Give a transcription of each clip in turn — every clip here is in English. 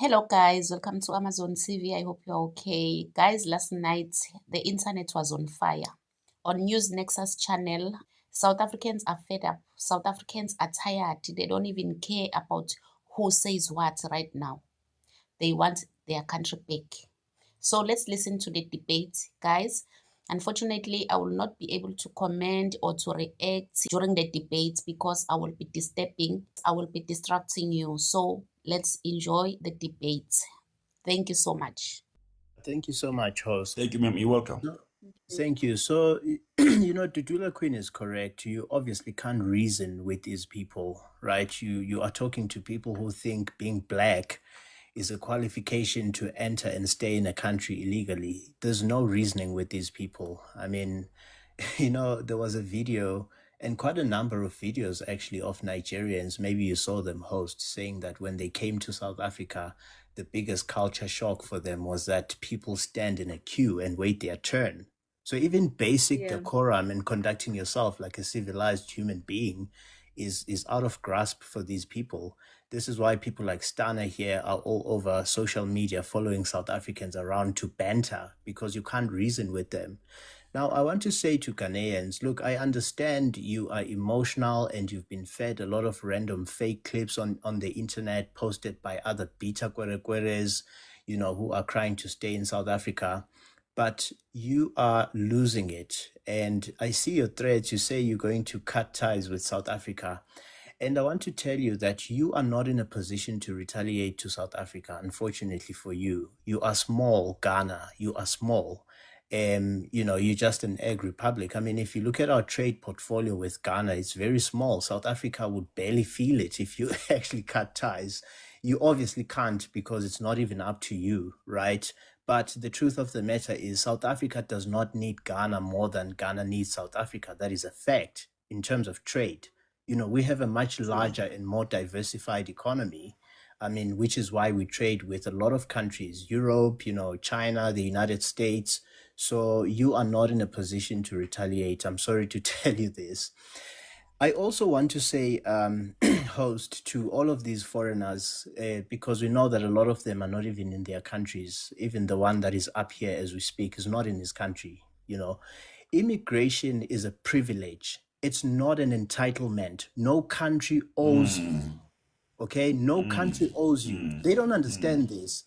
Hello guys, welcome to Amazon TV. I hope you're okay. Guys, last night the internet was on fire. On News Nexus channel, South Africans are fed up. South Africans are tired. They don't even care about who says what right now. They want their country back. So let's listen to the debate, guys. Unfortunately, I will not be able to comment or to react during the debate because I will be disturbing, I will be distracting you. So let's enjoy the debate. Thank you so much. Thank you so much, host. Thank you, ma'am. You're welcome. Thank you. So, Dudula Queen is correct. You obviously can't reason with these people, right? You are talking to people who think being black is a qualification to enter and stay in a country illegally. There's no reasoning with these people. I mean, there was a video and quite a number of videos actually of Nigerians, maybe you saw them, host, saying that when they came to South Africa, the biggest culture shock for them was that people stand in a queue and wait their turn. So even basic decorum and conducting yourself like a civilized human being is out of grasp for these people. This is why people like Stana here are all over social media following South Africans around to banter, because you can't reason with them. Now, I want to say to Ghanaians, look, I understand you are emotional and you've been fed a lot of random fake clips on the internet posted by other beta kwerekweres, who are trying to stay in South Africa. But you are losing it. And I see your threads. You say you're going to cut ties with South Africa. And I want to tell you that you are not in a position to retaliate to South Africa, unfortunately for you. You are small, Ghana. You are small. You're just an egg republic. I mean, if you look at our trade portfolio with Ghana, it's very small. South Africa would barely feel it if you actually cut ties. You obviously can't because it's not even up to you, right? But the truth of the matter is South Africa does not need Ghana more than Ghana needs South Africa. That is a fact in terms of trade. We have a much larger and more diversified economy. I mean, which is why we trade with a lot of countries, Europe, China, the United States. So you are not in a position to retaliate. I'm sorry to tell you this. I also want to say, host, to all of these foreigners, because we know that a lot of them are not even in their countries. Even the one that is up here as we speak is not in his country. Immigration is a privilege. It's not an entitlement. No country owes you. Okay, no country owes you. They don't understand this.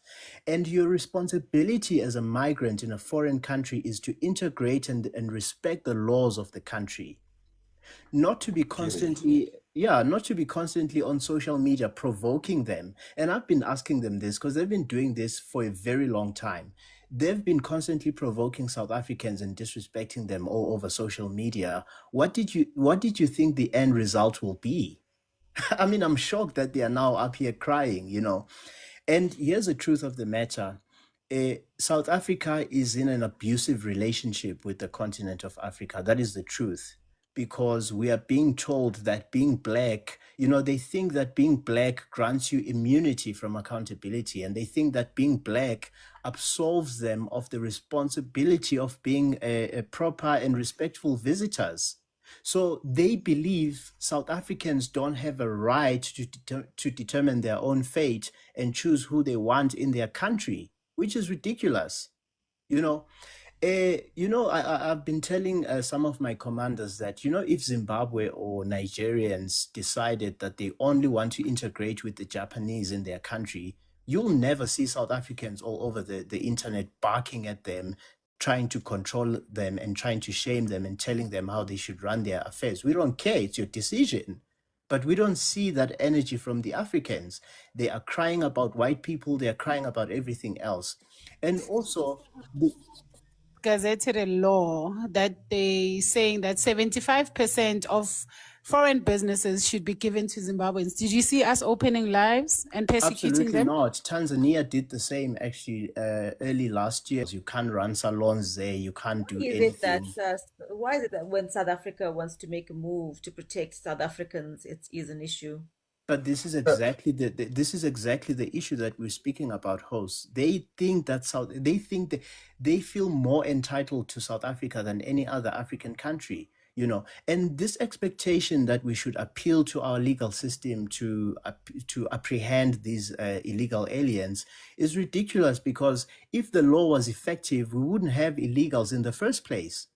And your responsibility as a migrant in a foreign country is to integrate and respect the laws of the country. Not to be constantly on social media provoking them. And I've been asking them this because they've been doing this for a very long time. They've been constantly provoking South Africans and disrespecting them all over social media. What did you think the end result will be? I mean, I'm shocked that they are now up here crying, And here's the truth of the matter. South Africa is in an abusive relationship with the continent of Africa. That is the truth. Because we are being told that being black, they think that being black grants you immunity from accountability. And they think that being black absolves them of the responsibility of being a proper and respectful visitors. So they believe South Africans don't have a right to determine their own fate and choose who they want in their country, which is ridiculous. I've been telling some of my commanders that, if Zimbabwe or Nigerians decided that they only want to integrate with the Japanese in their country, you'll never see South Africans all over the internet barking at them, trying to control them and trying to shame them and telling them how they should run their affairs. We don't care. It's your decision. But we don't see that energy from the Africans. They are crying about white people. They are crying about everything else. And also, gazetted a law that they saying that 75% of foreign businesses should be given to Zimbabweans. Did you see us opening lives and persecuting them? Absolutely not. Tanzania did the same actually early last year. You can't run salons there. You can't do anything. Why is it that when South Africa wants to make a move to protect South Africans, it is an issue? But this is exactly the issue that we're speaking about, hosts. They think that they feel more entitled to South Africa than any other African country. And this expectation that we should appeal to our legal system to apprehend these illegal aliens is ridiculous, because if the law was effective, we wouldn't have illegals in the first place.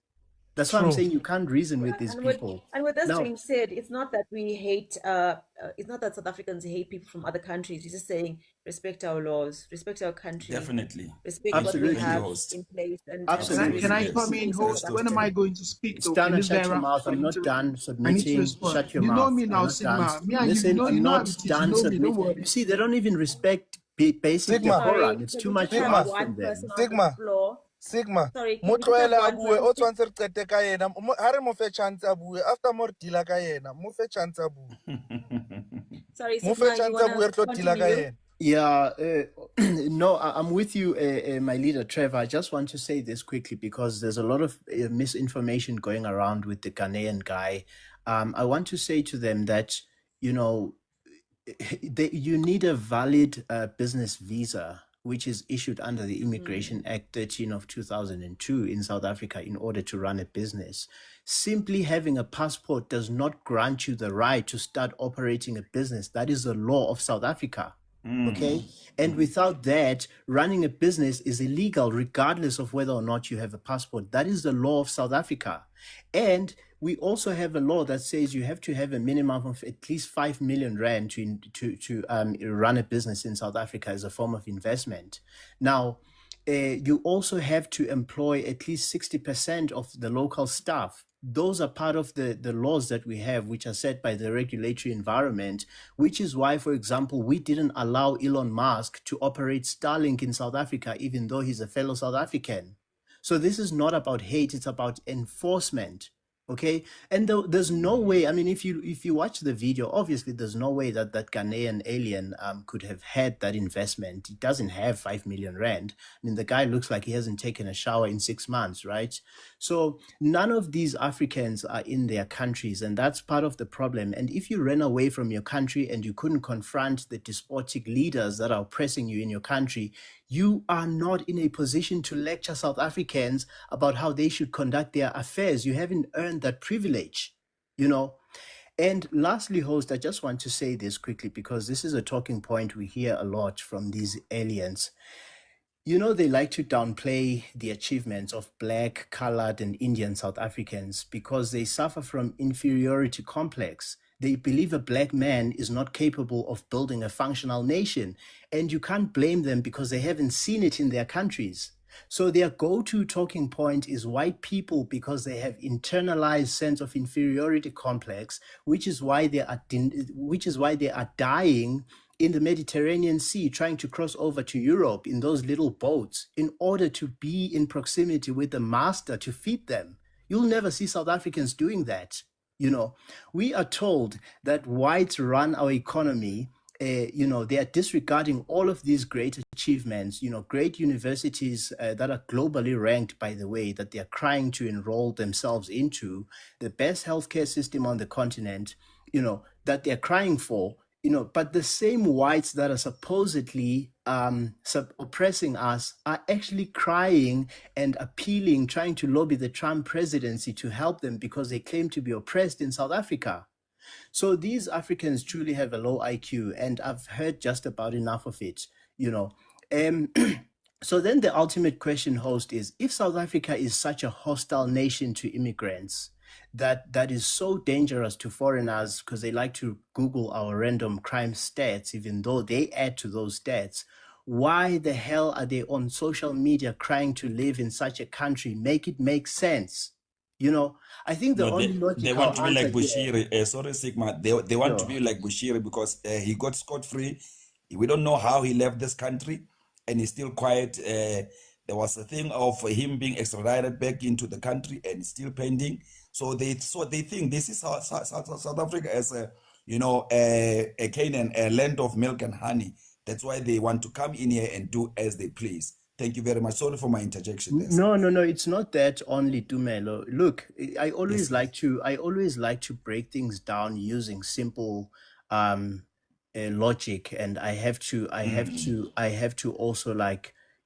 That's why I'm saying you can't reason with these people. And with this Now, being said, it's not that we hate, it's not that South Africans hate people from other countries. We're just saying respect our laws, respect our country, Definitely. respect what we Absolutely. have Host. in place. And Absolutely. Can I Yes. come in, Yes. host? Yes. When am I going to speak? though? Stana, Is shut there your a- mouth. I'm not done I need to submitting. respond. Shut your You mouth. know me I'm now, not Sigma. done. Me and Listen, you know I'm how not it is. done You know me, don't submitting. worry. You see, they don't even respect basic Sigma. decorum. It's can too we much just to have ask one from them. person on Sigma. the floor? Sigma. Sorry, can Mo we just have tlohele a one bue, o person? tshwantse re qete ka yena. Ha re mo fe chance a bue. After mo re deala ka yena, mo fe chance a bue. Sorry, Mo fe Sigma, you chance a bue, want re tlo to deala ka continue? yena. Yeah, no, I'm with you, my leader, Trevor. I just want to say this quickly because there's a lot of misinformation going around with the Ghanaian guy. I want to say to them that, you need a valid business visa, which is issued under the Immigration Act 13 of 2002 in South Africa in order to run a business. Simply having a passport does not grant you the right to start operating a business. That is the law of South Africa. Okay. And without that, running a business is illegal, regardless of whether or not you have a passport. That is the law of South Africa. And we also have a law that says you have to have a minimum of at least 5 million rand to run a business in South Africa as a form of investment. Now, you also have to employ at least 60% of the local staff. Those are part of the laws that we have, which are set by the regulatory environment, which is why, for example, we didn't allow Elon Musk to operate Starlink in South Africa, even though he's a fellow South African. So this is not about hate, it's about enforcement. Okay, and there's no way. I mean, if you watch the video, obviously there's no way that Ghanaian alien could have had that investment. He doesn't have 5 million rand. I mean, the guy looks like he hasn't taken a shower in 6 months, right? So none of these Africans are in their countries, and that's part of the problem. And if you ran away from your country and you couldn't confront the despotic leaders that are oppressing you in your country, you are not in a position to lecture South Africans about how they should conduct their affairs. You haven't earned that privilege, And lastly, host, I just want to say this quickly because this is a talking point we hear a lot from these aliens. They like to downplay the achievements of Black, colored, and Indian South Africans because they suffer from inferiority complex. They believe a Black man is not capable of building a functional nation, and you can't blame them because they haven't seen it in their countries. So their go-to talking point is white people because they have internalized sense of inferiority complex, which is why they are dying in the Mediterranean Sea, trying to cross over to Europe in those little boats in order to be in proximity with the master to feed them. You'll never see South Africans doing that. We are told that whites run our economy. They are disregarding all of these great achievements, great universities that are globally ranked, by the way, that they are trying to enroll themselves into, the best healthcare system on the continent, that they're crying for. But the same whites that are supposedly oppressing us are actually crying and appealing, trying to lobby the Trump presidency to help them because they claim to be oppressed in South Africa. So these Africans truly have a low IQ, and I've heard just about enough of it, So then the ultimate question, host, is if South Africa is such a hostile nation to immigrants, that is so dangerous to foreigners because they like to Google our random crime stats, even though they add to those stats, why the hell are they on social media crying to live in such a country? Make it make sense. I think the only logical they want to be like answer here- Bushiri. Sorry, Sigma. They want to Sure. be like Bushiri because he got scot-free. We don't know how he left this country and he's still quiet. There was a thing of him being extradited back into the country and still pending. So they think this is South Africa as a Canaan, a land of milk and honey. That's why they want to come in here and do as they please. Thank you very much. Sorry for my interjection there. No, it's not that only, Dumelo. Look, I always like to break things down using simple logic, and I have to also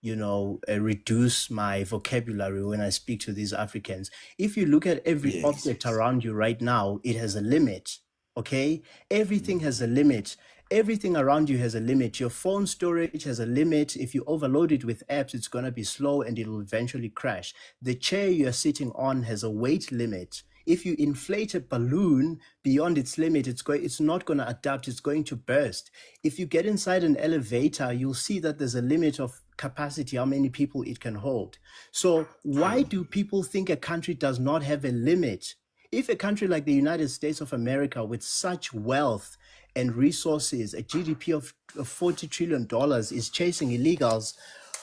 reduce my vocabulary when I speak to these Africans. If you look at every Yes. object around you right now, it has a limit. Okay? Everything has a limit. Everything around you has a limit. Your phone storage has a limit. If you overload it with apps, it's going to be slow and it'll eventually crash. The chair you're sitting on has a weight limit. If you inflate a balloon beyond its limit, it's not going to adapt, it's going to burst. If you get inside an elevator, you'll see that there's a limit of capacity, how many people it can hold. So why do people think a country does not have a limit? If a country like the United States of America, with such wealth and resources, a GDP of $40 trillion, is chasing illegals,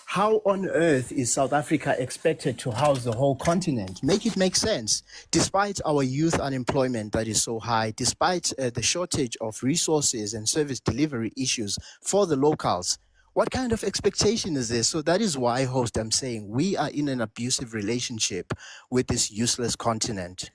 how on earth is South Africa expected to house the whole continent? Make it make sense. Despite our youth unemployment that is so high, despite the shortage of resources and service delivery issues for the locals, what kind of expectation is this? So that is why, host, I'm saying we are in an abusive relationship with this useless continent.